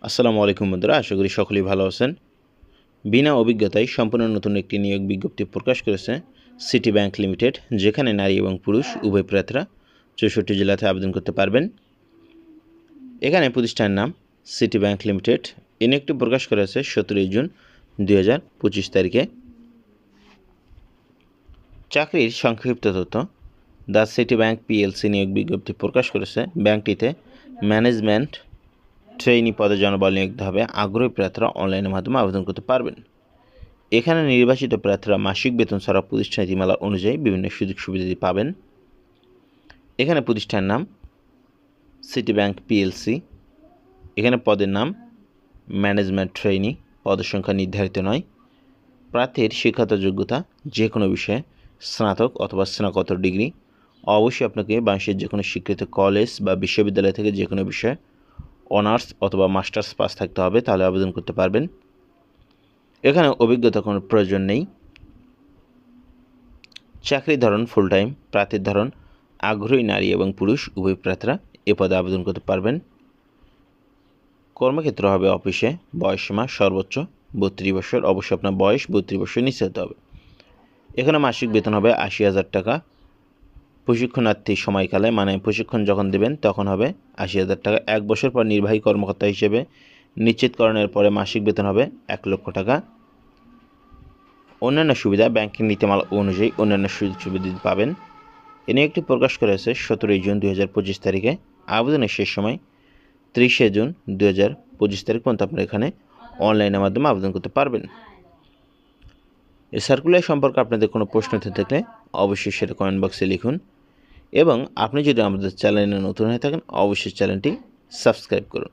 আসসালামু আলাইকুম বন্ধুরা, আশা করি সকলেই ভালো আছেন। বিনা অভিজ্ঞতায় সম্পূর্ণ নতুন একটি নিয়োগ বিজ্ঞপ্তি প্রকাশ করেছে সিটি ব্যাংক লিমিটেড, যেখানে নারী এবং পুরুষ উভয় প্রার্থীরা ৬৪ জেলাতে আবেদন করতে পারবেন। এখানে প্রতিষ্ঠানের নাম সিটি ব্যাংক লিমিটেড। এই নিয়োগটি প্রকাশ করা হয়েছে ১৭ জুন ২০২৫ তারিখে। চাকরির সংক্ষিপ্ত তথ্য: দ্য সিটি ব্যাংক পিএলসি নিয়োগ বিজ্ঞপ্তি প্রকাশ করেছে। ব্যাংকটিতে ম্যানেজমেন্ট ট্রেইনি পদে জনবল নিয়োগ হবে। আগ্রহী প্রার্থীরা অনলাইনের মাধ্যমে আবেদন করতে পারবেন। এখানে নির্বাচিত প্রার্থীরা মাসিক বেতন ছাড়া প্রতিষ্ঠান নীতিমালা অনুযায়ী বিভিন্ন সুযোগ সুবিধা পাবেন। এখানে প্রতিষ্ঠানের নাম সিটি ব্যাংক পিএলসি। এখানে পদের নাম ম্যানেজমেন্ট ট্রেইনি। পদের সংখ্যা নির্ধারিত নয়। প্রার্থীর শিক্ষাগত যোগ্যতা যে কোনো বিষয়ে স্নাতক অথবা স্নাতকোত্তর ডিগ্রি। অবশ্যই আপনাকে বাংলাদেশের যে কোনো স্বীকৃত কলেজ বা বিশ্ববিদ্যালয় থেকে যে কোনো বিষয়ে অনার্স অথবা মাস্টার্স পাস থাকতে হবে, তাহলে আবেদন করতে পারবেন। এখানে অভিজ্ঞতা কোনো প্রয়োজন নেই। চাকরির ধরন ফুল টাইম। প্রার্থীর ধরন আগ্রহী নারী এবং পুরুষ উভয় প্রার্থীরা এ পদে আবেদন করতে পারবেন। কর্মক্ষেত্র হবে অফিসে। বয়সসীমা সর্বোচ্চ ৩২ বছর। অবশ্যই আপনার বয়স ৩২ বছর নিচে হতে হবে। এখানে মাসিক বেতন হবে ৮০,০০০ টাকা। প্রশিক্ষণার্থী সময়কালে, মানে প্রশিক্ষণ যখন দেবেন তখন হবে ৮০,০০০ টাকা। ১ বছর পর নির্বাহী কর্মকর্তা হিসেবে নিশ্চিতকরণের পরে মাসিক বেতন হবে ১,০০,০০০ টাকা। অন্যান্য সুবিধা: ব্যাংকিং নীতিমালা অনুযায়ী অন্যান্য সুযোগ সুবিধা পাবেন। এ নিয়োগটি প্রকাশ করা হয়েছে ১৭ জুন ২০২৫ তারিখে। আবেদনের শেষ সময় ৩০ জুন ২০২৫ তারিখ পর্যন্ত আপনারা এখানে অনলাইনের মাধ্যমে আবেদন করতে পারবেন। এই সার্কুলার সম্পর্কে আপনাদের কোনো প্রশ্ন থাকলে অবশ্যই সেটা কমেন্ট বক্সে লিখুন, এবং আপনি যদি আমাদের চ্যানেলে নতুন হয়ে থাকেন অবশ্যই চ্যানেলটি সাবস্ক্রাইব করুন।